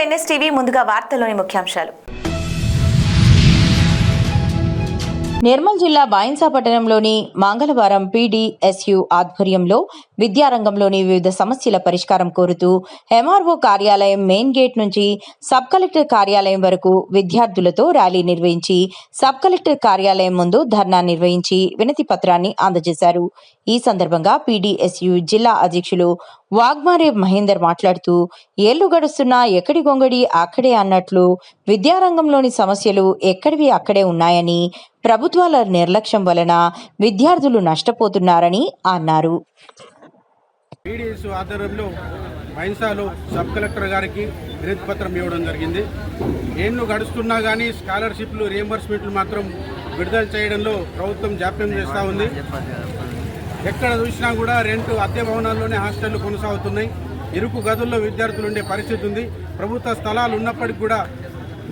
NSTV ముందుగా వార్తల్లోని ముఖ్యాంశాలు. నిర్మల్ జిల్లా బాయిన్సా పట్టణంలోని మంగళవారం పీడీఎస్యు ఆధ్వర్యంలో విద్యారంగంలోని వివిధ సమస్యల పరిష్కారం కోరుతూ ఎంఆర్ఓ కార్యాలయం మెయిన్ గేట్ నుంచి సబ్ కలెక్టర్ కార్యాలయం వరకు విద్యార్థులతో ర్యాలీ నిర్వహించి సబ్ కలెక్టర్ కార్యాలయం ముందు ధర్నా నిర్వహించి వినతి పత్రాన్ని అందజేశారు. ఈ సందర్భంగా పీడీఎస్యు జిల్లా అధ్యక్షులు వాగ్మారే మహేందర్ మాట్లాడుతూ ఏళ్లు గడుస్తున్నా ఎక్కడి గొంగడి అక్కడే అన్నట్లు విద్యారంగంలోని సమస్యలు ఎక్కడివి అక్కడే ఉన్నాయని, ప్రభుత్వాల నిర్లక్ష్యం వలన విద్యార్థులు నష్టపోతున్నారని అన్నారు. పీడీఎస్ ఆధ్వర్యంలో బైన్సాలో సబ్ కలెక్టర్ గారికి వినతి పత్రం ఇవ్వడం జరిగింది. ఏళ్ళు గడుస్తున్నా కానీ స్కాలర్షిప్లు రియంబర్స్మెంట్లు మాత్రం విడుదల చేయడంలో ప్రభుత్వం జాప్యం చేస్తూ ఉంది. ఎక్కడ చూసినా కూడా రెంట్ అద్దె భవనాల్లోనే హాస్టళ్లు కొనసాగుతున్నాయి. ఇరుకు గదుల్లో విద్యార్థులు ఉండే పరిస్థితి ఉంది. ప్రభుత్వ స్థలాలు ఉన్నప్పటికీ కూడా,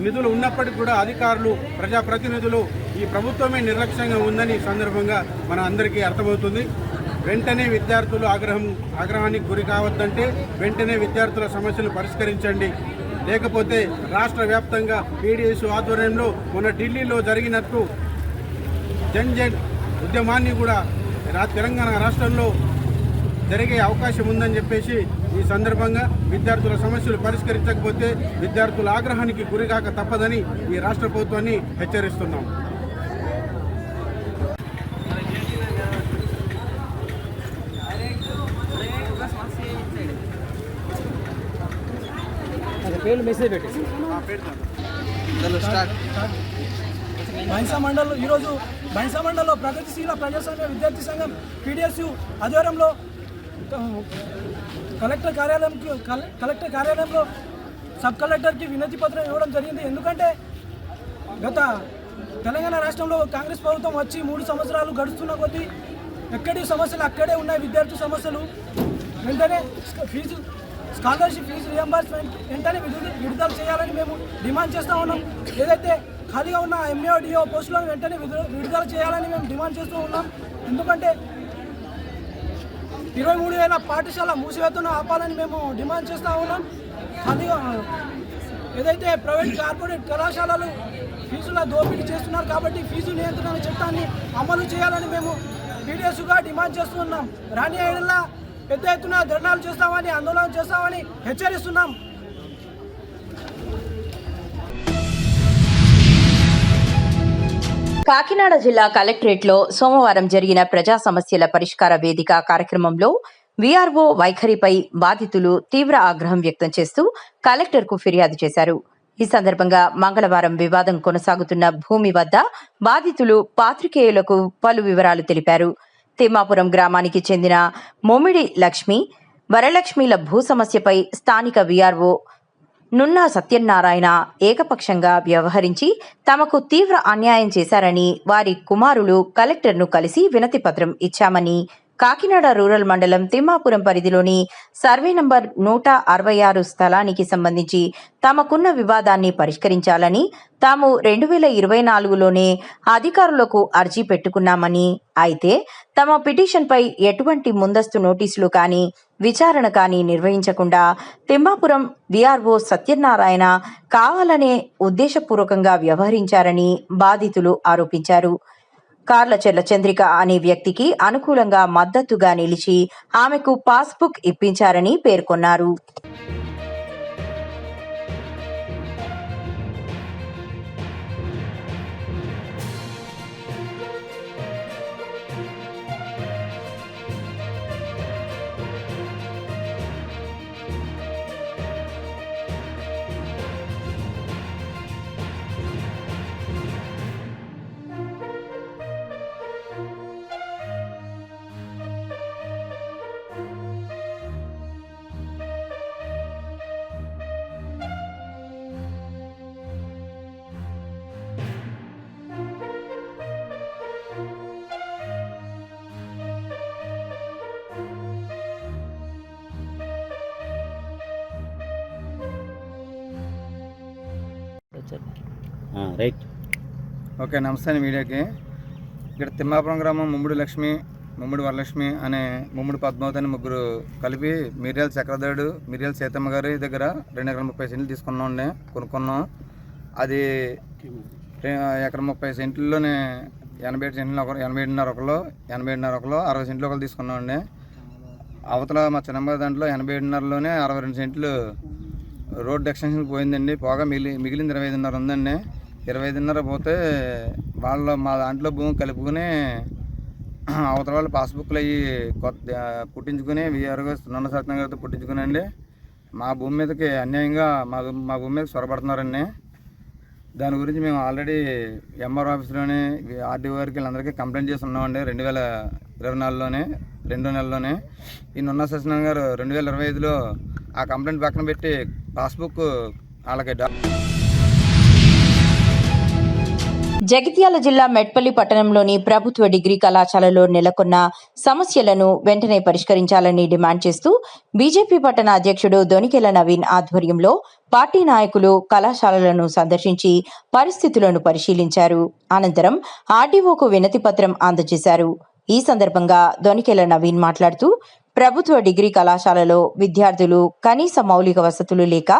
నిధులు ఉన్నప్పటికీ కూడా అధికారులు, ప్రజాప్రతినిధులు ఈ ప్రభుత్వమే నిర్లక్ష్యంగా ఉందని సందర్భంగా మన అందరికీ అర్థమవుతుంది. వెంటనే విద్యార్థులు ఆగ్రహానికి గురి కావద్దంటే వెంటనే విద్యార్థుల సమస్యలు పరిష్కరించండి. లేకపోతే రాష్ట్ర వ్యాప్తంగా పీడీఎస్ ఆధ్వర్యంలో మొన్న ఢిల్లీలో జరిగినట్టు జన్ ఉద్యమాన్ని కూడా తెలంగాణ రాష్ట్రంలో జరిగే అవకాశం ఉందని చెప్పేసి ఈ సందర్భంగా విద్యార్థుల సమస్యలు పరిష్కరించకపోతే విద్యార్థుల ఆగ్రహానికి గురికాక తప్పదని ఈ రాష్ట్ర ప్రభుత్వాన్ని హెచ్చరిస్తున్నాం. బైన్సా మండలంలో ఈరోజు బైన్సా మండలంలో ప్రగతిశీల ప్రజాస్వామ్య విద్యార్థి సంఘం పీడీఎస్యు ఆధ్వర్యంలో కలెక్టర్ కార్యాలయంలో సబ్ కలెక్టర్కి వినతి పత్రం ఇవ్వడం జరిగింది. ఎందుకంటే గత తెలంగాణ రాష్ట్రంలో కాంగ్రెస్ ప్రభుత్వం వచ్చి 3 సంవత్సరాలు గడుస్తున్న కొద్దీ ఎక్కడి సమస్యలు అక్కడే ఉన్నాయి. విద్యార్థి సమస్యలు వెంటనే స్కాలర్షిప్ ఫీజు రియంబర్స్మెంట్ వెంటనే విడుదల చేయాలని మేము డిమాండ్ చేస్తూ ఉన్నాం. ఏదైతే ఖాళీగా ఉన్న ఎంఏఓ డిఓ పోస్టులను వెంటనే విడుదల చేయాలని మేము డిమాండ్ చేస్తూ ఉన్నాం. ఎందుకంటే 23,000 పాఠశాల మూసివేతను ఆపాలని మేము డిమాండ్ చేస్తూ ఉన్నాం. ఖాళీగా ఏదైతే ప్రైవేట్ కార్పొరేట్ కళాశాలలు ఫీజుల దోపిడీ చేస్తున్నారు కాబట్టి ఫీజు నియంత్రణ చట్టాన్ని అమలు చేయాలని మేము పీడీఎస్గా డిమాండ్ చేస్తున్నాం. రాని ఏళ్ళ పెద్ద ఎత్తున ధర్నాలు చేస్తామని, ఆందోళన చేస్తామని హెచ్చరిస్తున్నాం. కాకినాడ జిల్లా కలెక్టరేట్లో సోమవారం జరిగిన ప్రజా సమస్యల పరిష్కార వేదిక కార్యక్రమంలో వీఆర్ఓ వైఖరిపై బాధితులు తీవ్ర ఆగ్రహం వ్యక్తం చేస్తూ కలెక్టర్కు ఫిర్యాదు చేశారు. ఈ సందర్భంగా మంగళవారం వివాదం కొనసాగుతున్న భూమి వద్ద బాధితులు పాత్రికేయులకు పలు వివరాలు తెలిపారు. తిమ్మాపురం గ్రామానికి చెందిన మొమిడి లక్ష్మి, వరలక్ష్మిల భూ సమస్యపై స్థానిక వీఆర్ఓ నున్నా సత్యనారాయణ ఏకపక్షంగా వ్యవహరించి తమకు తీవ్ర అన్యాయం చేశారని, వారి కుమారులు కలెక్టర్ను కలిసి వినతి పత్రం ఇచ్చామని, కాకినాడ రూరల్ మండలం తిమ్మాపురం పరిధిలోని సర్వే నంబర్ 166 స్థలానికి సంబంధించి తమకున్న వివాదాన్ని పరిష్కరించాలని తాము 2024లోనే అధికారులకు అర్జీ పెట్టుకున్నామని, అయితే తమ పిటిషన్పై ఎటువంటి ముందస్తు నోటీసులు కానీ విచారణ కానీ నిర్వహించకుండా తిమ్మాపురం వీఆర్ఓ సత్యనారాయణ కావాలనే ఉద్దేశపూర్వకంగా వ్యవహరించారని బాధితులు ఆరోపించారు. కార్లచెర్ల చంద్రిక అనే వ్యక్తికి అనుకూలంగా మద్దతుగా నిలిచి ఆమెకు పాస్బుక్ ఇప్పించారని పేర్కొన్నారు. రైట్. ఓకే, నమస్తే మీడియాకి. ఇక్కడ తిమ్మాపురం గ్రామం ముమ్మిడి లక్ష్మి, ముమ్మిడి వరలక్ష్మి అనే ముమ్మిడి పద్మావతి అని ముగ్గురు కలిపి మిర్యాల చక్రధరుడు మిర్యాల సీతమ్మ గారి దగ్గర 2 ఎకరాల 30 సెంట్లు తీసుకున్నాం కొనుక్కున్నాం. అది ఎకరం 30 సెంట్లలోనే 87 సెంట్లు 87.5 ఒకరు 60 సెంట్లు ఒకరు తీసుకున్నామండి. అవతల మా చిన్నమ్మ దాంట్లో 87.5లోనే 62 సెంట్లు రోడ్ ఎక్స్టెన్షన్ పోయిందండి. పోగా మిగిలింది 25.5 ఉందండి. 25.5 పోతే మా దాంట్లో భూమి కలుపుకుని అవతల వాళ్ళు పాస్బుక్లు అవి కొత్త పుట్టించుకుని వీఆర్గా సున్న సత్యం గారితో పుట్టించుకునండి మా భూమి మీదకి అన్యాయంగా మా భూమి మీద చొరబడుతున్నారండి. దాని గురించి మేము ఆల్రెడీ ఎంఆర్ ఆఫీస్లోనే ఆర్డీఓ గారికి వీళ్ళందరికీ కంప్లైంట్ చేసి ఉన్నామండి. 2024లోనే 2 నెలల్లోనే. ఈ నున్న సత్యనారాయణ గారు 2025లో ఆ కంప్లైంట్ పక్కన పెట్టి పాస్బుక్ వాళ్ళకి జగిత్యాల జిల్లా మెట్పల్లి పట్టణంలోని ప్రభుత్వ డిగ్రీ కళాశాలలో నెలకొన్న సమస్యలను వెంటనే పరిష్కరించాలని డిమాండ్ చేస్తూ బీజేపీ పట్టణ అధ్యక్షుడు దొనికెల నవీన్ ఆధ్వర్యంలో పార్టీ నాయకులు కళాశాలలను సందర్శించి పరిస్థితులను పరిశీలించారు. అనంతరం ఆర్డీఓకు వినతి పత్రం అందజేశారు. ఈ సందర్భంగా దొనికెల నవీన్ మాట్లాడుతూ ప్రభుత్వ డిగ్రీ కళాశాలలో విద్యార్థులు కనీస మౌలిక వసతులు లేక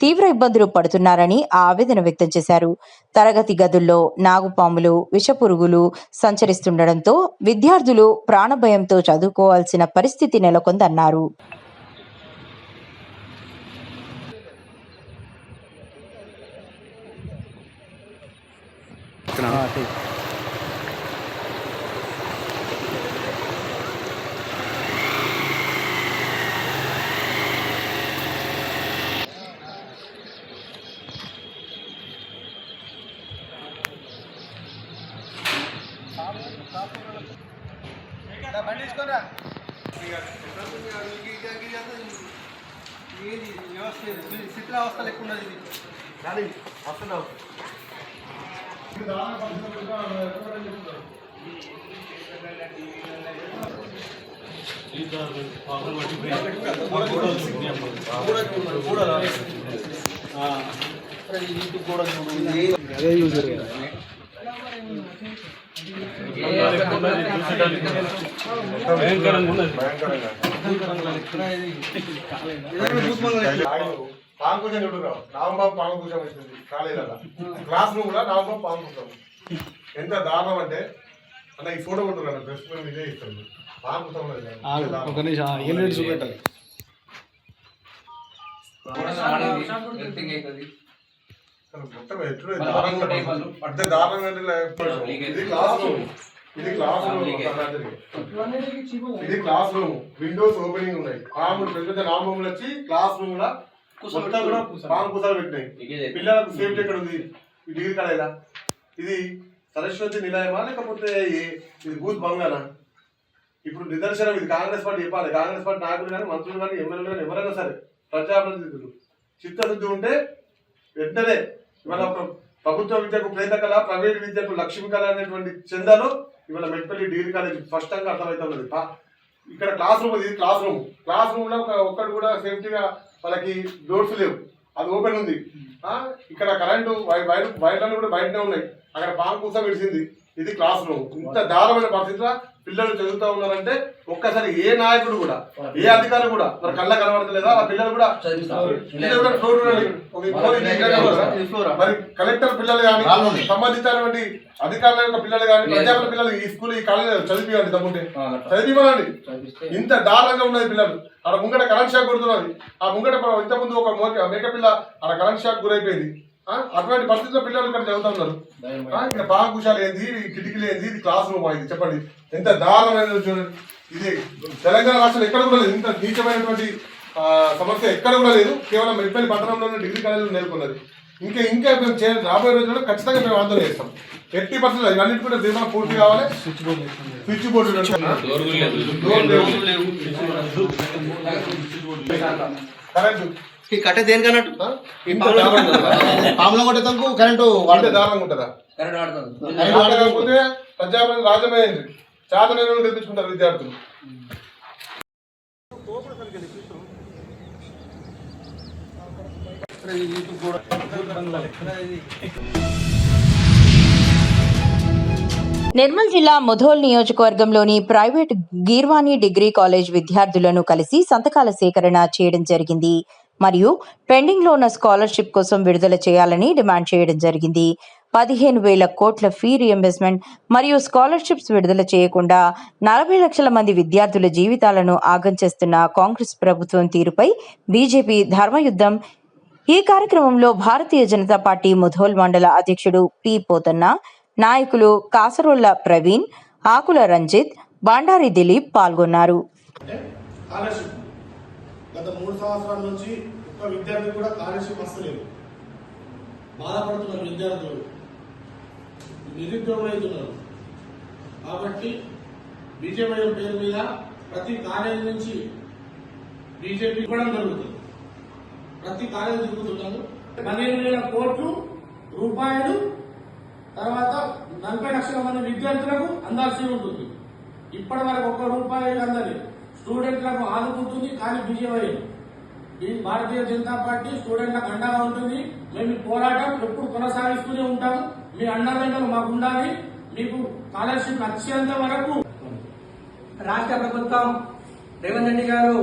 తీవ్ర ఇబ్బందులు పడుతున్నారని ఆవేదన వ్యక్తం చేశారు. తరగతి గదుల్లో నాగుపాములు, విషపురుగులు సంచరిస్తుండటంతో విద్యార్థులు ప్రాణభయంతో చదువుకోవాల్సిన పరిస్థితి నెలకొందన్నారు. శిథిలావస్థ లెక్క ఉన్నది ఇది కానీ వస్తున్నావు అదే యూజ్ పాము కూర్చొని చూడురావు నాగబాబు పాము కూర్చొని వచ్చింది కాలేజీలో క్లాస్ రూమ్ లో నాగబాబు పాము కూర్చొని ఎంత దారుణం అంటే అన్న ఈ ఫోటో కొట్టుకున్నాను డ్రెస్ మేము ఇదే ఇస్తాను పాము కూర్చొని చూపెట్టాలి మొత్తం ఎట్లు అంటే దారుణంగా ఇది క్లాస్ రూమ్ ఇది క్లాస్ రూమ్ ఇది క్లాస్ రూమ్ విండోస్ ఓపెనింగ్ ఉన్నాయి పాములు పెద్ద పెద్ద నామములు వచ్చి క్లాస్ రూమ్ లా మొత్తం కూడా పాము కుసాలు పెట్టినాయి. పిల్లలకు సేఫ్టీ ఎక్కడ ఉంది? ఈ డిగ్రీ కాలేదా? ఇది సరస్వతి నిలయమా లేకపోతే ఇది బూత్ బంగానా? ఇప్పుడు నిదర్శనం ఇది కాంగ్రెస్ పార్టీ చెప్పాలి. కాంగ్రెస్ పార్టీ నాయకులు కానీ మంత్రులు కానీ ఎమ్మెల్యేలు కానీ ఎవరైనా సరే ప్రజాప్రతినిధులు చిత్తశుద్ధి ఉంటే వెంటనే ఇవాళ ప్రభుత్వ విద్యకు ప్రేత కళ, ప్రైవేట్ విద్యకు లక్ష్మీ కళ అనేటువంటి చందాలో ఇవాళ మెట్పల్లి డిగ్రీ కాలేజ్ స్పష్టంగా అర్థమవుతున్నది. ఇక్కడ క్లాస్ రూమ్ ఇది క్లాస్ రూమ్ లో ఒక్కడు కూడా సేఫ్టీగా వాళ్ళకి డోర్స్ లేవు, అది ఓపెన్ ఉంది. ఇక్కడ కరెంటు వైర్లన్నీ కూడా బయటనే ఉన్నాయి. అక్కడ పాము కూసా విడిచింది. ఇది క్లాస్ రూమ్. ఇంత దారుణమైన పరిస్థితిలో పిల్లలు చదువుతా ఉన్నారంటే ఒక్కసారి ఏ నాయకుడు కూడా ఏ అధికారి కూడా మరి కళ్ళ కనబడతలేదా? ఆ పిల్లలు కూడా మరి కలెక్టర్ పిల్లలు కానీ సంబంధించినటువంటి అధికారుల యొక్క పిల్లలు కానీ ప్రజాపతి పిల్లలు ఈ స్కూల్ ఈ కాలేజీ చదివించండి, తమ్ముంటే చదివిమనండి. ఇంత దారుణంగా ఉన్నది పిల్లలు. ఆడ ముంగట కరెంట్ షాక్ కొడుతున్నది. ఆ ముంగట ఇంతకుముందు ఒక మేకపిల్ల ఆడ కరెంట్ షాక్ గురైపోయింది. అటువంటి పరిస్థితుల్లో పిల్లలు ఇక్కడ చదువుతా ఉన్నారు. ఇక్కడ పాకుశాలు ఏంది, కిటికీలు ఏంది, ఇది క్లాస్ రూమ్ ఇది చెప్పండి. ఎంత దారుణమైన చూడండి. ఇది తెలంగాణ రాష్ట్రంలో ఎక్కడ కూడా లేదు. ఇంత నీచమైనటువంటి సమస్య ఎక్కడ కూడా లేదు. కేవలం మెట్పల్లి పట్టణంలోనే డిగ్రీ కాలేజీలో నెలకొన్నది. ఇంకా మేము రాబోయే రోజుల్లో ఖచ్చితంగా మేము ఆందోళన చేస్తాం. 80% ఇవన్నిటి కూడా దీనిలో పూర్తి కావాలి. స్విచ్ బోర్డు కరెంటు కట్టే దేనికన్నట్టు పాములో కొట్టేందుకు కరెంటు దారుణంగా ఉంటుందా? కాకపోతే ప్రజాప్రతినిధి రాజమహేంద్రి చాతనైన తెప్పించుకుంటారు విద్యార్థులు. నిర్మల్ జిల్లా ముధోల్ నియోజకవర్గంలోని ప్రైవేట్ గీర్వాణి డిగ్రీ కాలేజ్ విద్యార్థులను కలిసి సంతకాల సేకరణ చేయడం జరిగింది మరియు పెండింగ్ లో ఉన్న స్కాలర్షిప్ కోసం విడుదల చేయాలని డిమాండ్ చేయడం జరిగింది. 15,000 కోట్ల ఫీ రియంబర్స్మెంట్ మరియు స్కాలర్షిప్స్ విడుదల చేయకుండా 40 లక్షల మంది విద్యార్థుల జీవితాలను ఆగం చేస్తున్న కాంగ్రెస్ ప్రభుత్వం తీరుపై బీజేపీ ధర్మయుద్ధం. ఈ కార్యక్రమంలో భారతీయ జనతా పార్టీ ముధోల్ మండల అధ్యక్షుడు పి పోతన్న, నాయకులు కాసరోళ్ల ప్రవీణ్, ఆకుల రంజిత్, బండారి దిలీప్ పాల్గొన్నారు. స్కాలర్షిప్ గత 3 సంవత్సరాల నుంచి ఒక్క విద్యార్థి కూడా స్కాలర్షిప్ వస్తలేదు. బాధపడుతున్నారు విద్యార్థులు, నిరుద్యోగులవుతున్నారు. కాబట్టి బీజేపీ పేరు మీద ప్రతి కాలేజీ నుంచి బీజేపీ ఇవ్వడం జరుగుతుంది. ప్రతి కాలేజీ తిరుగుతున్నారు. 15,000 కోట్ల రూపాయలు తర్వాత 40 లక్షల మంది విద్యార్థులకు అందాల్సి ఉంటుంది. ఇప్పటి వరకు ₹1 అందని స్టూడెంట్లకు ఆదుకుంటుంది. కానీ బీజేపీ భారతీయ జనతా పార్టీ స్టూడెంట్లకు అండగా ఉంటుంది. మేము పోరాటం ఎప్పుడు కొనసాగిస్తూనే ఉంటాము. మీ అండదండలు మాకు ఉండాలి. మీకు స్కాలర్షిప్ వచ్చేంత వరకు రాష్ట్ర ప్రభుత్వం రేవంత్ రెడ్డి గారు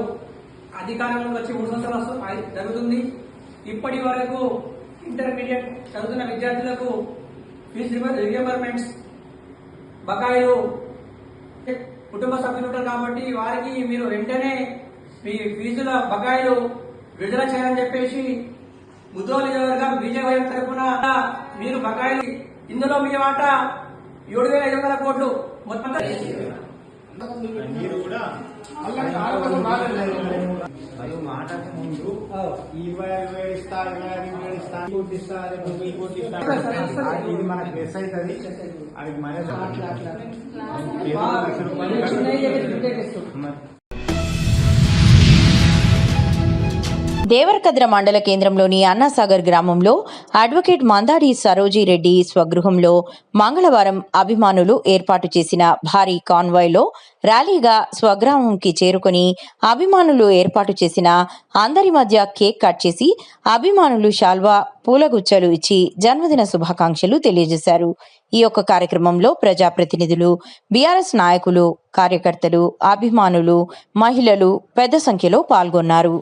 అధికారంలోకి వచ్చి 3 సంవత్సరాలు జరుగుతుంది. ఇప్పటి వరకు ఇంటర్మీడియట్ చదువుతున్న విద్యార్థులకు ఫీజు రియంబర్మెంట్స్ బకాయిలు కుటుంబ సభ్యులు ఉంటారు కాబట్టి వారికి మీరు వెంటనే మీ ఫీజుల బకాయిలు విడుదల చేయాలని చెప్పేసి ముధోల్ నియోజకవర్గం బీజేపీ తరఫున మీరు బకాయిలు ఇందులో మీ వాటా 7,500 కోట్లు మొత్తం మాటకు ముందు 20,000 ఇస్తా, 25,000 ఇస్తా, ఇది మనకు ప్లస్ అవుతుంది. అది దేవరకద్ర మండల కేంద్రంలోని అన్నాసాగర్ గ్రామంలో అడ్వకేట్ మందాడి సరోజిరెడ్డి స్వగృహంలో మంగళవారం అభిమానులు ఏర్పాటు చేసిన భారీ కాన్వాయ్లో ర్యాలీగా స్వగ్రామంకి చేరుకుని అభిమానులు ఏర్పాటు చేసిన అందరి మధ్య కేక్ కట్ చేసి అభిమానులు శాల్వా, పూలగుచ్చలు ఇచ్చి జన్మదిన శుభాకాంక్షలు తెలియజేశారు. ఈ యొక్క కార్యక్రమంలో ప్రజాప్రతినిధులు, బీఆర్ఎస్ నాయకులు, కార్యకర్తలు, అభిమానులు, మహిళలు పెద్ద సంఖ్యలో పాల్గొన్నారు.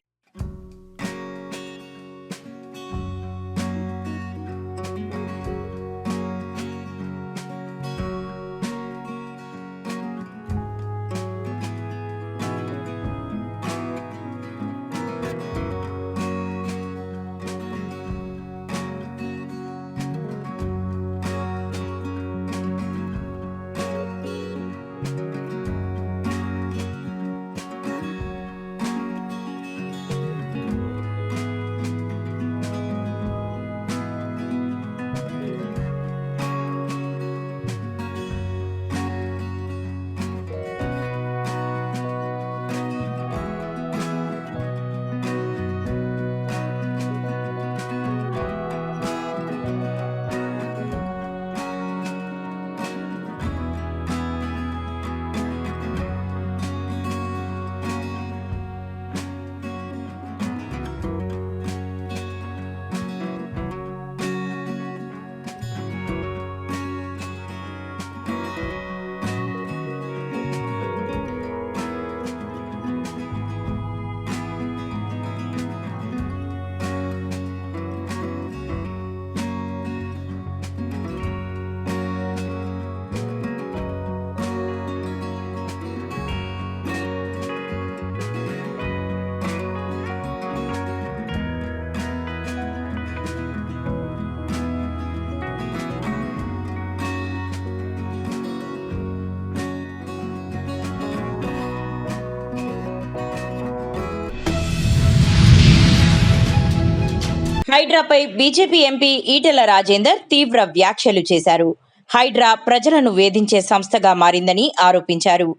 హైడ్రాపై బీజేపీ ఎంపీ ఈటెల రాజేందర్ తీవ్ర వ్యాఖ్యలు చేశారు. హైడ్రా ప్రజలను వేధించే సంస్థగా మారిందని ఆరోపించారు.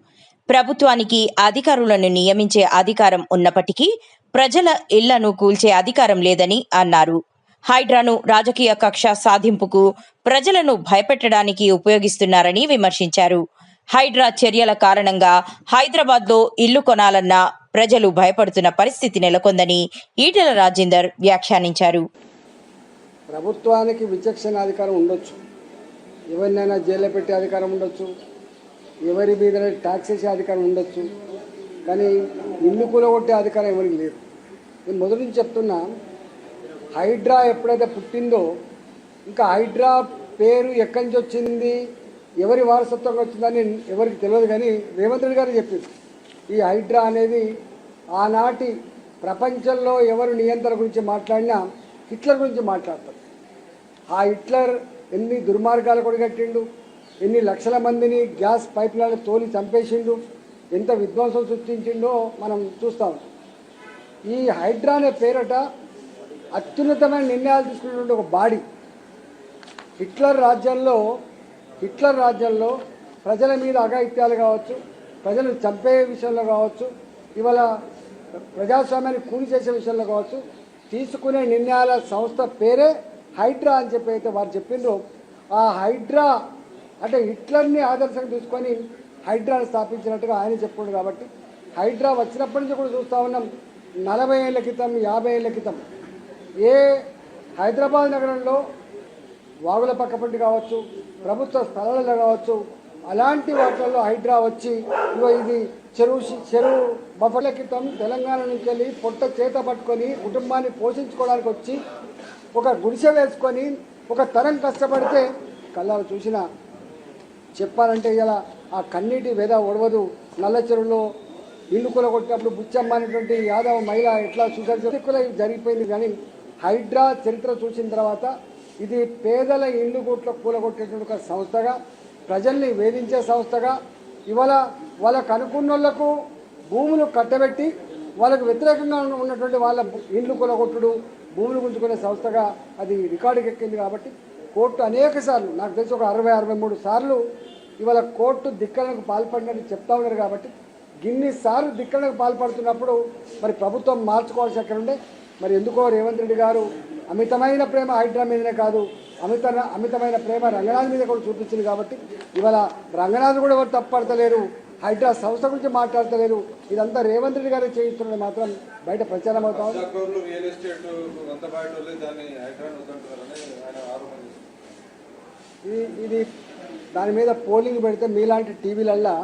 ప్రభుత్వానికి అధికారులను నియమించే అధికారం ఉన్నప్పటికీ ప్రజల ఇళ్లను కూల్చే అధికారం లేదని అన్నారు. హైడ్రాను రాజకీయ కక్ష సాధింపుకు, ప్రజలను భయపెట్టడానికి ఉపయోగిస్తున్నారని విమర్శించారు. హైడ్రా చర్యల కారణంగా హైదరాబాద్లో ఇల్లు కొనాలన్నా ప్రజలు భయపడుతున్న పరిస్థితి నెలకొందని ఈటెల రాజేందర్ వ్యాఖ్యానించారు. ప్రభుత్వానికి విచక్షణాధికారం ఉండొచ్చు, ఎవరినైనా జైల్లో పెట్టే అధికారం ఉండొచ్చు, ఎవరి మీద ట్యాక్స్ వేసే అధికారం ఉండొచ్చు, కానీ ఇల్లు కూలగొట్టే అధికారం ఎవరికి లేదు. నేను మొదటి నుంచి చెప్తున్నా, హైడ్రా ఎప్పుడైతే పుట్టిందో ఇంకా హైడ్రా పేరు ఎక్కడి నుంచి వచ్చింది, ఎవరి వారసత్వంగా వచ్చిందని ఎవరికి తెలియదు. కానీ రేవంత్ రెడ్డి గారు చెప్పింది, ఈ హైడ్రా అనేది ఆనాటి ప్రపంచంలో ఎవరు నియంత్రణ గురించి మాట్లాడినా హిట్లర్ గురించి మాట్లాడతారు. ఆ హిట్లర్ ఎన్ని దుర్మార్గాలు కొడిగట్టిండు, ఎన్ని లక్షల మందిని గ్యాస్ పైప్ లైన్ తోలి చంపేసిండు, ఎంత విధ్వంసం సృష్టించిండో మనం చూస్తూ ఉంటాం. ఈ హైడ్రా అనే పేరట అత్యున్నతమైన నిర్ణయాలు తీసుకున్నటువంటి ఒక బాడీ. హిట్లర్ రాజ్యంలో ప్రజల మీద అఘాయిత్యాలు కావచ్చు, ప్రజలు చంపే విషయంలో కావచ్చు, ఇవాళ ప్రజాస్వామ్యాన్ని కూలి చేసే విషయంలో కావచ్చు, తీసుకునే నిర్ణయాల సంస్థ పేరే హైడ్రా అని చెప్పి అయితే వారు చెప్పిండ్రో, ఆ హైడ్రా అంటే హిట్లర్ని ఆదర్శంగా తీసుకొని హైడ్రాని స్థాపించినట్టుగా ఆయన చెప్పుకుండు. కాబట్టి హైడ్రా వచ్చినప్పటి నుంచి కూడా చూస్తూ ఉన్నాం. 40 ఏళ్ల క్రితం, 50 ఏళ్ల క్రితం ఏ హైదరాబాద్ నగరంలో వాగుల పక్కపంటి కావచ్చు, ప్రభుత్వ స్థలాలలో కావచ్చు, అలాంటి వాటిల్లో హైడ్రా వచ్చి ఇది చెరువు బఫర్ల క్రితం తెలంగాణ నుంచి వెళ్ళి పొట్ట చేత పట్టుకొని కుటుంబాన్ని పోషించుకోవడానికి వచ్చి ఒక గుడిసె వేసుకొని ఒక తరం కష్టపడితే కళ్ళాలు చూసిన చెప్పాలంటే ఇలా ఆ కన్నీటి వేద ఒడవదు. నల్ల చెరువులో ఇల్లు కూలగొట్టినప్పుడు బుచ్చమ్మ అనేటువంటి యాదవ్ మహిళ ఎట్లా చూసారు జరిగిపోయింది. కానీ హైడ్రా చరిత్ర చూసిన తర్వాత ఇది పేదల ఇల్లు కూలగొట్టేటువంటి ఒక సంస్థగా, ప్రజల్ని వేధించే సంస్థగా, ఇవాళ వాళ్ళకు అనుకున్న వాళ్లకు భూములు కట్టబెట్టి వాళ్ళకు వ్యతిరేకంగా ఉన్నటువంటి వాళ్ళ ఇల్లు కూలగొట్టుడు, భూములు గుంజుకునే సంస్థగా అది రికార్డుకి ఎక్కింది. కాబట్టి కోర్టు అనేక సార్లు, నాకు తెలిసి ఒక 60-63 సార్లు ఇవాళ కోర్టు ధిక్కరణకు పాల్పడినట్టు చెప్తా ఉన్నారు. కాబట్టి గిన్నిసార్లు ధిక్కరణకు పాల్పడుతున్నప్పుడు మరి ప్రభుత్వం మార్చుకోవాల్సి ఎక్కడ ఉండే. మరి ఎందుకో రేవంత్ రెడ్డి గారు అమితమైన ప్రేమ హైడ్రా మీదనే కాదు, అమితమైన ప్రేమ రంగనాథ్ మీద కూడా చూపించింది. కాబట్టి ఇవాళ రంగనాథ్ కూడా ఎవరు తప్పడతలేరు, హైడ్రా సంస్థ గురించి మాట్లాడతలేరు. ఇదంతా రేవంత్ రెడ్డి గారు చేయిస్తున్నది మాత్రం బయట ప్రచారం అవుతా ఉంది. ఇది దాని మీద పోలింగ్ పెడితే మీలాంటి టీవీలల్లా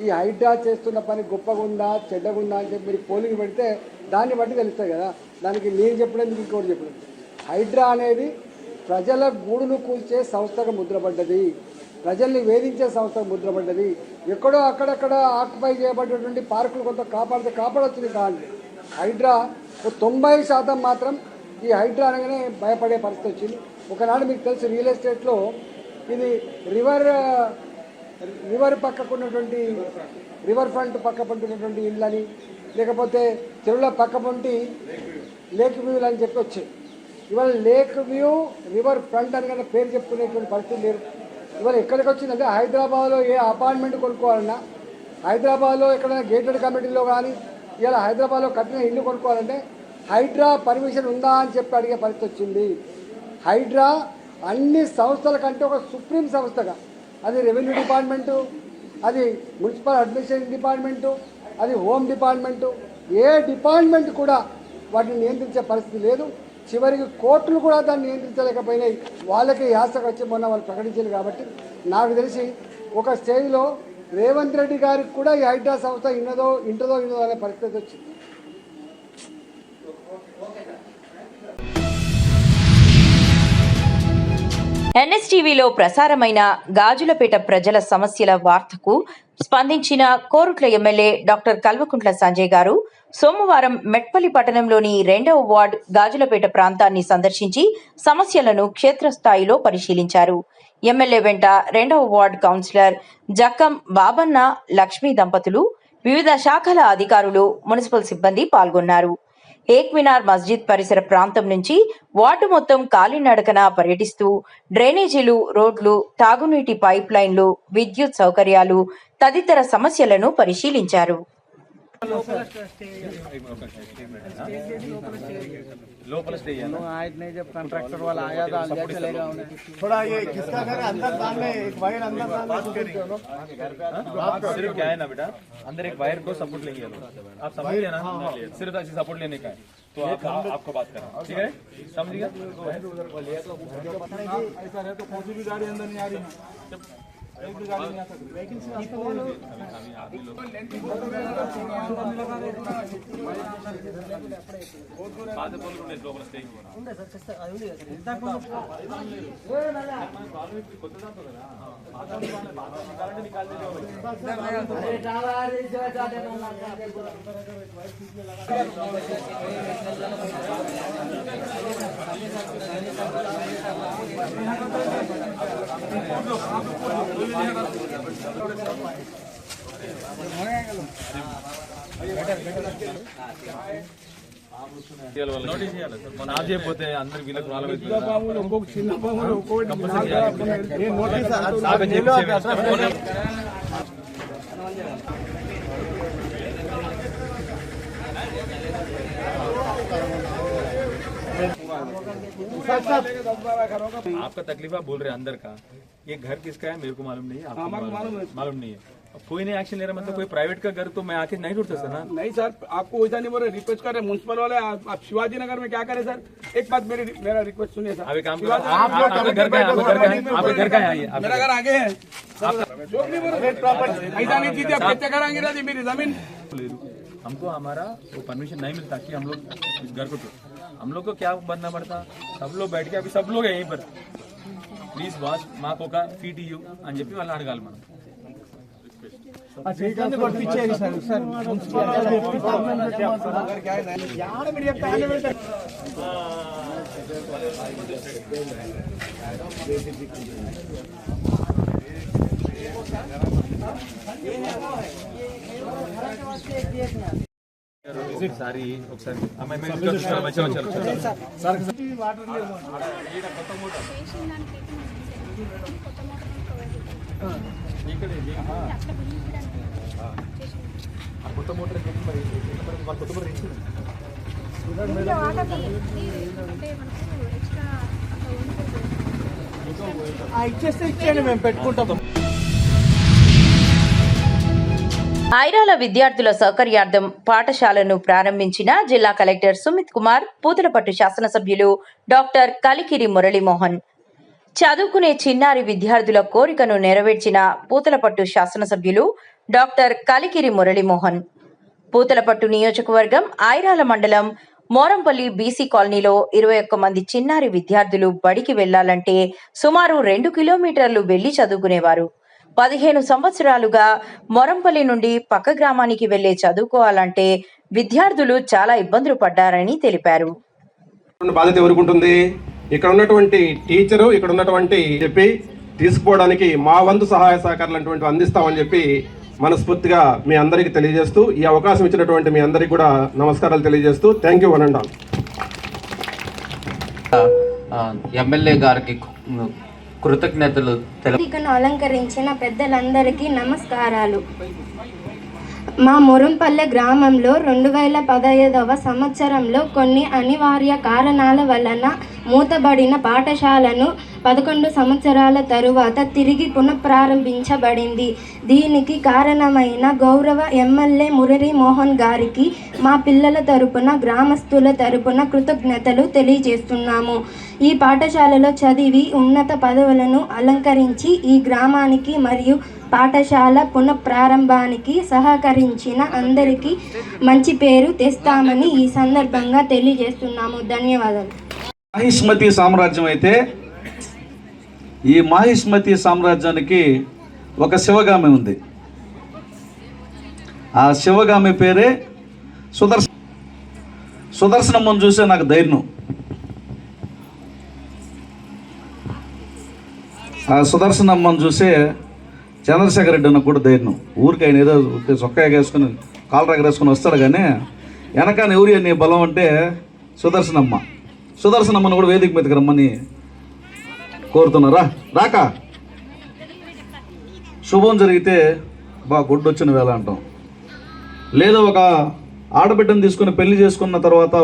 ఈ హైడ్రా చేస్తున్న పని గొప్పగా ఉందా చెడ్డగా ఉందా అని చెప్పి మీరు పోలింగ్ పెడితే దాన్ని బట్టి తెలుస్తాయి కదా. దానికి నేను చెప్పడానికి ఇంకోటి చెప్పలేదు. హైడ్రా అనేది ప్రజల గూడును కూల్చే సంస్థగా ముద్రపడ్డది, ప్రజల్ని వేధించే సంస్థగా ముద్రపడ్డది. ఎక్కడో అక్కడక్కడ ఆక్యుపై చేయబడినటువంటి పార్కులు కొంత కాపాడొచ్చింది కాదు. హైడ్రా 90% మాత్రం ఈ హైడ్రా అనగానే భయపడే పరిస్థితి వచ్చింది. ఒకనాడు మీకు తెలుసు రియల్ ఎస్టేట్లో ఇది రివర్ పక్కకున్నటువంటి రివర్ ఫ్రంట్ పక్క పంటున్నటువంటి ఇళ్ళని, లేకపోతే చెరువుల పక్క పంటి లేక్ వ్యూలు అని చెప్పి వచ్చాయి. ఇవాళ లేక్ వ్యూ రివర్ ఫ్రంట్ అని కన్నా పేరు చెప్పుకునేటువంటి పరిస్థితి లేదు. ఇవాళ ఎక్కడికి వచ్చిందంటే హైదరాబాద్లో ఏ అపార్ట్మెంట్ కొనుక్కోవాలన్నా, హైదరాబాద్లో ఎక్కడైనా గేటెడ్ కమిటీలో కానీ ఇవాళ హైదరాబాద్లో కట్టిన ఇల్లు కొనుక్కోవాలంటే హైడ్రా పర్మిషన్ ఉందా అని చెప్పి అడిగే పరిస్థితి వచ్చింది. హైడ్రా అన్ని సంస్థల కంటే ఒక సుప్రీం సంస్థగా, అది రెవెన్యూ డిపార్ట్మెంటు, అది మున్సిపల్ అడ్మినిస్ట్రేషన్ డిపార్ట్మెంటు, అది హోమ్ డిపార్ట్మెంటు, ఏ డిపార్ట్మెంట్ కూడా వాటిని నియంత్రించే పరిస్థితి లేదు. చివరికి కోర్టులు కూడా దాన్ని నియంత్రించలేకపోయినాయి. వాళ్ళకి యాసకు వచ్చి మొన్న వాళ్ళు ప్రకటించారు. కాబట్టి నాకు తెలిసి ఒక స్టేజ్లో రేవంత్ రెడ్డి గారికి కూడా ఈ హైడ్రా సంస్థ ఇంటదో అనే పరిస్థితి వచ్చింది. ఎన్ఎస్టీవీలో ప్రసారమైన గాజులపేట ప్రజల సమస్యల వార్తకు స్పందించిన కోరుట్ల ఎమ్మెల్యే డాక్టర్ కల్వకుంట్ల సంజయ్ గారు సోమవారం మెట్పల్లి పట్టణంలోని 2వ వార్డు గాజులపేట ప్రాంతాన్ని సందర్శించి సమస్యలను క్షేత్రస్థాయిలో పరిశీలించారు. ఎమ్మెల్యే వెంట 2వ వార్డు కౌన్సిలర్ జక్కం బాబన్న లక్ష్మీ దంపతులు, వివిధ శాఖల అధికారులు, మున్సిపల్ సిబ్బంది పాల్గొన్నారు. ఏక్మినార్ మస్జిద్ పరిసర ప్రాంతం నుంచి వార్డు మొత్తం కాలినడకన పర్యటిస్తూ డ్రైనేజీలు, రోడ్లు, తాగునీటి పైప్ లైన్లు, విద్యుత్ సౌకర్యాలు తదితర సమస్యలను పరిశీలించారు. लोकल स्टे है ना आज नहीं जब कॉन्ट्रैक्टर वाला आया था अंदर चलेगा उन्हें थोड़ा ये किसका घर अंदर डालने एक वायर अंदर डालने सिर्फ क्या है ना बेटा अंदर एक वायर को सपोर्ट लेंगे आप समझ लेना सिर्फ ऐसी सपोर्ट लेने का है तो आपको बात कर रहा हूँ, ठीक है, समझिएगा। ऐसा है तो कौन सी भी गाड़ी अंदर नहीं आ रही है, एक भी गाड़ी नहीं आ सकती। నోటీస్ చేయాలి సార్, మన ఆఫ్ చేయకపోతే అందరికి వీళ్ళకి వాళ్ళకి ఇంకొక చిన్న పాములు ఒక్కొక్కటి आपका तकलीफ आप बोल रहे हैं अंदर का, ये घर किसका है मेरे को मालूम नहीं है, आपको मालूम नहीं है। अब कोई नहीं एक्शन ले रहा, मतलब कोई प्राइवेट का घर तो मैं आके नहीं ढूंढता सर ना। नहीं सर, आपको वैसा नहीं बोल रहे, रिक्वेस्ट कर रहे म्यूनसिपल वाले, आप शिवाजी नगर में क्या करें सर। एक बात मेरा रिक्वेस्ट सुनिए सर। अभी काम करो, आपका घर का है, आपका घर का है, मेरा घर आगे है, जो नहीं बोल रहे ऐसा नहीं चीजें आप कैसे कराएंगे ना जी, मेरी जमीन हमको हमारा वो परमिशन नहीं मिलता कि हम लोग इस घर को हम लोग को क्या बनना पड़ता, सब लोग बैठ के अभी सब लोग है यहीं पर, प्लीज वाश మాకు ఒక ఫీటీయూ అని చెప్పి వాళ్ళని అడగాలి మనం। ఒకసారి కొత్త మోటార్ కొత్త మోటార్ ఇచ్చేస్తే ఇచ్చేయండి, మేము పెట్టుకుంటాం। ఐరాల విద్యార్థుల సౌకర్యార్థం పాఠశాలను ప్రారంభించిన జిల్లా కలెక్టర్ సుమిత్ కుమార్, పూతలపట్టు శాసనసభ్యులు డాక్టర్ కలికిరి మురళీమోహన్. చదువుకునే చిన్నారి విద్యార్థుల కోరికను నెరవేర్చిన పూతలపట్టు శాసనసభ్యులు డాక్టర్ కలికిరి మురళీమోహన్. పూతలపట్టు నియోజకవర్గం ఐరాల మండలం మోరంపల్లి బీసీ కాలనీలో 21 మంది చిన్నారి విద్యార్థులు బడికి వెళ్లాలంటే సుమారు 2 కిలోమీటర్లు వెళ్లి చదువుకునేవారు. 15 సంవత్సరాలుగా మొరంపల్లి నుండి పక్క గ్రామానికి వెళ్లే చదువుకోవాలంటే విద్యార్థులు చాలా ఇబ్బందులు పడ్డారని తెలిపారు. బాధ్యత ఎవరికి ఉంటుంది? ఇక్కడ ఉన్నటువంటి టీచరు, ఇక్కడ ఉన్నటువంటి చెప్పి తీసుకుపోవడానికి మా వంతు సహాయ సహకారాలు అందిస్తామని చెప్పి మనస్ఫూర్తిగా మీ అందరికీ తెలియజేస్తూ, ఈ అవకాశం ఇచ్చినటువంటి మీ అందరికీ కూడా నమస్కారాలు తెలియజేస్తూ thank you one and all. MLA గారికి కృతజ్ఞతలు. అలంకరించిన పెద్దలందరికీ నమస్కారాలు. మా మురంపల్లె గ్రామంలో 2015వ సంవత్సరంలో కొన్ని అనివార్య కారణాల వలన మూతబడిన పాఠశాలను 11 సంవత్సరాల తరువాత తిరిగి పునఃప్రారంభించబడింది. దీనికి కారణమైన గౌరవ ఎమ్మెల్యే మురళీమోహన్ గారికి మా పిల్లల తరపున, గ్రామస్తుల తరపున కృతజ్ఞతలు తెలియజేస్తున్నాము. ఈ పాఠశాలలో చదివి ఉన్నత పదవులను అలంకరించి ఈ గ్రామానికి మరియు పాఠశాల పునఃప్రారంభానికి సహకరించిన అందరికీ మంచి పేరు తెస్తామని ఈ సందర్భంగా తెలియజేస్తున్నాము. ధన్యవాదాలు. మాహిష్మతి సామ్రాజ్యం అయితే ఈ మాహిష్మతి సామ్రాజ్యానికి ఒక శివగామి ఉంది. ఆ శివగామి పేరే సుదర్శనమ్మను చూసే నాకు ధైర్యం. ఆ సుదర్శనమ్మను చూసే చంద్రశేఖర్ రెడ్డి అన్న కూడా ధైర్యం. ఊరికి ఆయన ఏదో చొక్కా ఎగేసుకుని కాలర్ ఎగరేసుకుని వస్తాడు, కానీ వెనకాని ఎవరి అని బలం అంటే సుదర్శనమ్మ. సుదర్శనమ్మను కూడా వేదిక మీదకి రమ్మని కోరుతున్నారా? రాక శుభం జరిగితే బాగా గొడ్డొచ్చిన వేళ అంటాం, లేదా ఒక ఆడబిడ్డను తీసుకుని పెళ్లి చేసుకున్న తర్వాత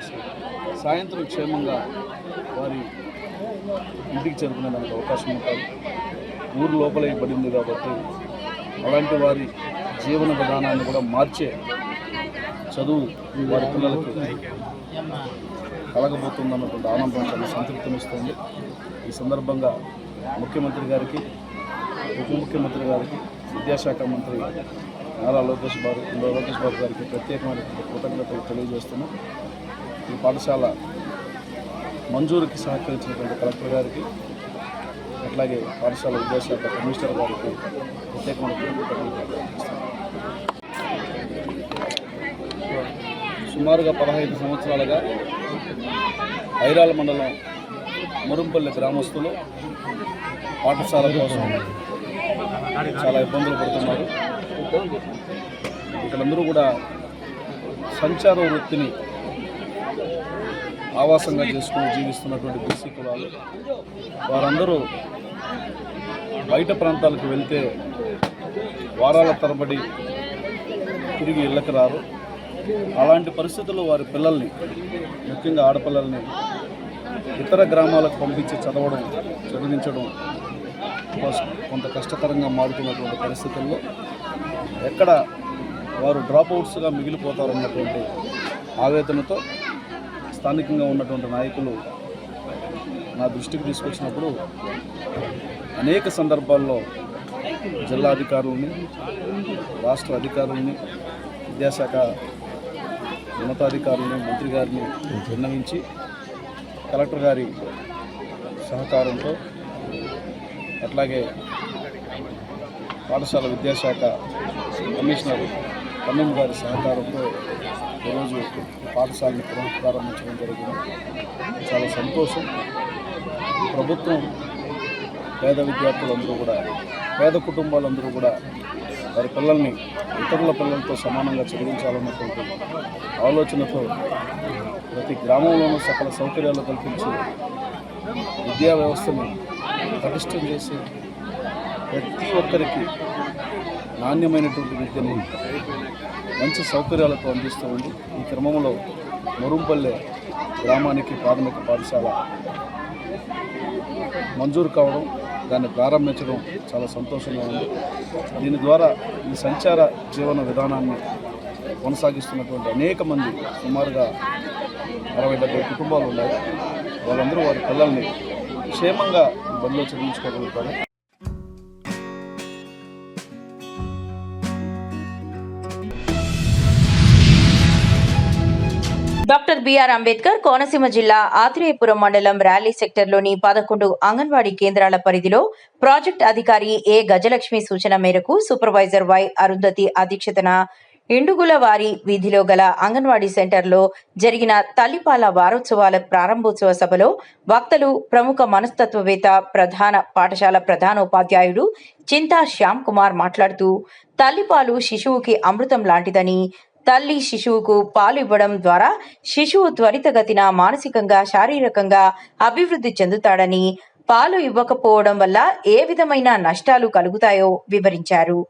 చేసి సాయంత్రం క్షేమంగా వారి ఇంటికి చేరుకునేదానికి అవకాశం ఉంటుంది. ఊరు లోపలే పడింది కాబట్టి అలాంటి వారి జీవన విధానాన్ని కూడా మార్చే చదువు వారి పిల్లలకు కలగబోతుందన్నటువంటి ఆనందం చాలా సంతృప్తినిస్తుంది. ఈ సందర్భంగా ముఖ్యమంత్రి గారికి, ఉప ముఖ్యమంత్రి గారికి, విద్యాశాఖ మంత్రి నారా లోకేష్ బాబు గారికి ప్రత్యేకమైనటువంటి కృతజ్ఞతలు తెలియజేస్తున్నాం. ఈ పాఠశాల మంజూరుకి సహకరించినటువంటి కలెక్టర్ గారికి, అట్లాగే పాఠశాల విద్యాశాఖ కమిషనర్ గారికి ప్రత్యేకమైనటువంటి కృతజ్ఞతలు తెలియజేస్తున్నాం. సుమారుగా 15 సంవత్సరాలుగా ఐరాల మండలం మురుంపల్లి గ్రామస్తులు పాఠశాల కోసం చాలా ఇబ్బందులు పడుతున్నారు. ఇక్కడందరూ కూడా సంచార వృత్తిని ఆవాసంగా చేసుకుని జీవిస్తున్నటువంటి బీసీ కులాలు. వారందరూ బయట ప్రాంతాలకు వెళ్తే వారాల తరబడి తిరిగి ఇళ్ళకి రారు. అలాంటి పరిస్థితుల్లో వారి పిల్లల్ని, ముఖ్యంగా ఆడపిల్లల్ని ఇతర గ్రామాలకు పంపించి చదివించడం కొంత కష్టతరంగా మారుతున్నటువంటి పరిస్థితుల్లో ఎక్కడ వారు డ్రాప్అవుట్స్గా మిగిలిపోతారన్నటువంటి ఆవేదనతో స్థానికంగా ఉన్నటువంటి నాయకులు నా దృష్టికి తీసుకొచ్చినప్పుడు అనేక సందర్భాల్లో జిల్లా అధికారులని, రాష్ట్ర అధికారులని, విద్యాశాఖ ఉన్నతాధికారులని, మంత్రి గారిని విన్నవించి కలెక్టర్ గారి సహకారంతో, అట్లాగే పాఠశాల విద్యాశాఖ కమిషనర్ కన్నమ్మ గారి సహకారంతో ఈరోజు పాఠశాలను ప్రారంభించడం జరిగింది. చాలా సంతోషం. ప్రభుత్వం పేద విద్యార్థులందరూ కూడా, పేద కుటుంబాలందరూ కూడా వారి పిల్లల్ని ఇతరుల పిల్లలతో సమానంగా చదివించాలన్నటువంటి ఆలోచనతో ప్రతి గ్రామంలోనూ సకల సౌకర్యాలు కల్పించి విద్యా వ్యవస్థను పటిష్టం చేసి ప్రతి ఒక్కరికి నాణ్యమైనటువంటి విద్యను మంచి సౌకర్యాలతో అందిస్తూ ఉంది. ఈ క్రమంలో మురుంపల్లె గ్రామానికి ప్రాథమిక పాఠశాల మంజూరు కావడం, దాన్ని ప్రారంభించడం చాలా సంతోషంగా ఉంది. దీని ద్వారా ఈ సంచార జీవన విధానాన్ని కొనసాగిస్తున్నటువంటి అనేక మంది, సుమారుగా 60-70 కుటుంబాలు ఉన్నాయి. వాళ్ళందరూ వారి పిల్లల్ని క్షేమంగా బడిలో చదివించుకోగలుగుతారు. డాక్టర్ బిఆర్ అంబేద్కర్ కోనసీమ జిల్లా ఆత్రేయపురం మండలం ర్యాలీ సెక్టర్లోని 11 అంగన్వాడీ కేంద్రాల పరిధిలో ప్రాజెక్ట్ అధికారి ఏ గజలక్ష్మి సూచన మేరకు సూపర్వైజర్ వై అరుంధతి అధ్యక్షతన ఎండుగుల వారి వీధిలో గల అంగన్వాడీ సెంటర్లో జరిగిన తల్లిపాల వారోత్సవాల ప్రారంభోత్సవ సభలో వక్తలు ప్రముఖ మనస్తత్వవేత్త ప్రధాన పాఠశాల ప్రధానోపాధ్యాయుడు చింతా శ్యామ్ కుమార్ మాట్లాడుతూ తల్లిపాలు శిశువుకి అమృతం లాంటిదని, తల్లి శిశువుకు పాలు ఇవ్వడం ద్వారా శిశువు త్వరితగతిన మానసికంగా, శారీరకంగా అభివృద్ధి చెందుతాడని, పాలు ఇవ్వకపోవడం వల్ల ఏ విధమైన నష్టాలు కలుగుతాయో వివరించారు.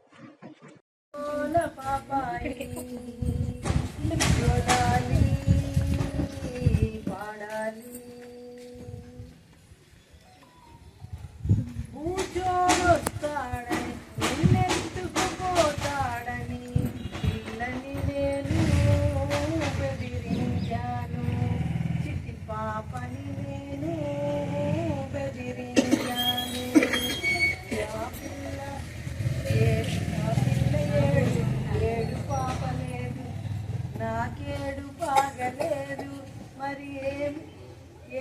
నాకేడు పాగలేదు మరి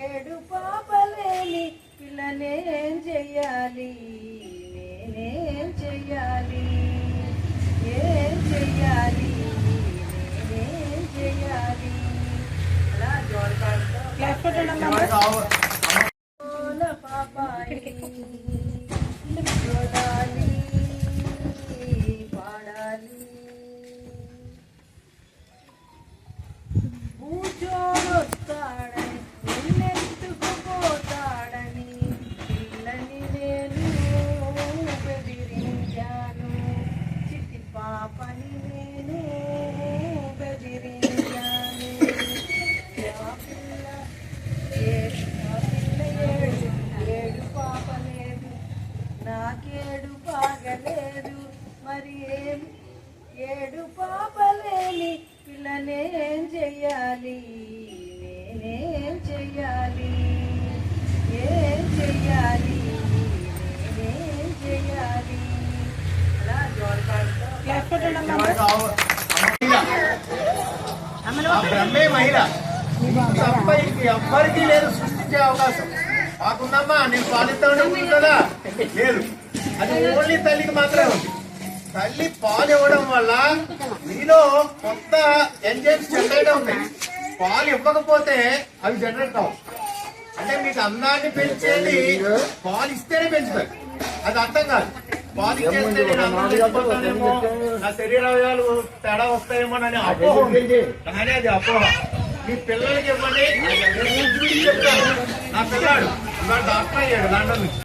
ఏడు పాపలేని పిల్లనేం చెయ్యాలి, నేనేం చెయ్యాలి, ఏం చెయ్యాలి, నేనేం చెయ్యాలి. అలా పాపాయి చూడాలి, పాడాలి. కూర్చోనొస్తాడని నిన్నెత్తుకుపోతాడని పిల్లని నేను బెదిరించాను, చిట్టి పాపని నేను బెదిరించాను. పాగలేదు మరి ఏడు పాపలేని పిల్లనేం చెయ్యాలి నేనేం చెయ్యాలి ఏం చెయ్యాలి నేనేం చెయ్యాలి అలా జోడపాడుతో బ్రహ్మే మహిళ అబ్బాయికి ఎవ్వరికీ లేదు సృష్టించే అవకాశం. మాకుందమ్మా నేను పాలిస్తా ఉండే కదా లేదు, అది ఓన్లీ తల్లికి మాత్రమే ఉంది. తల్లి పాలు ఇవ్వడం వల్ల మీలో కొత్త ఎంజైమ్స్ జనరేట్ అవుతాయి. పాలు ఇవ్వకపోతే అవి జనరేట్ కావు. అంటే మీకు అందాన్ని పెంచేది పాలు ఇస్తేనే పెంచుతారు, అది అర్థం కాదు. పాలు ఇచ్చేస్తే నేను అందాన్ని పెంచుతానేమో, నా శరీర అవయవాలు తేడా వస్తాయేమో అని అపోహ ఉంది. కానీ అది అపోహ. మీ పిల్లలకి ఇవ్వండి. చెప్తాను, నా పిల్లాడు ఇవాళ డాక్టర్ అయ్యాడు లండన్ నుంచి.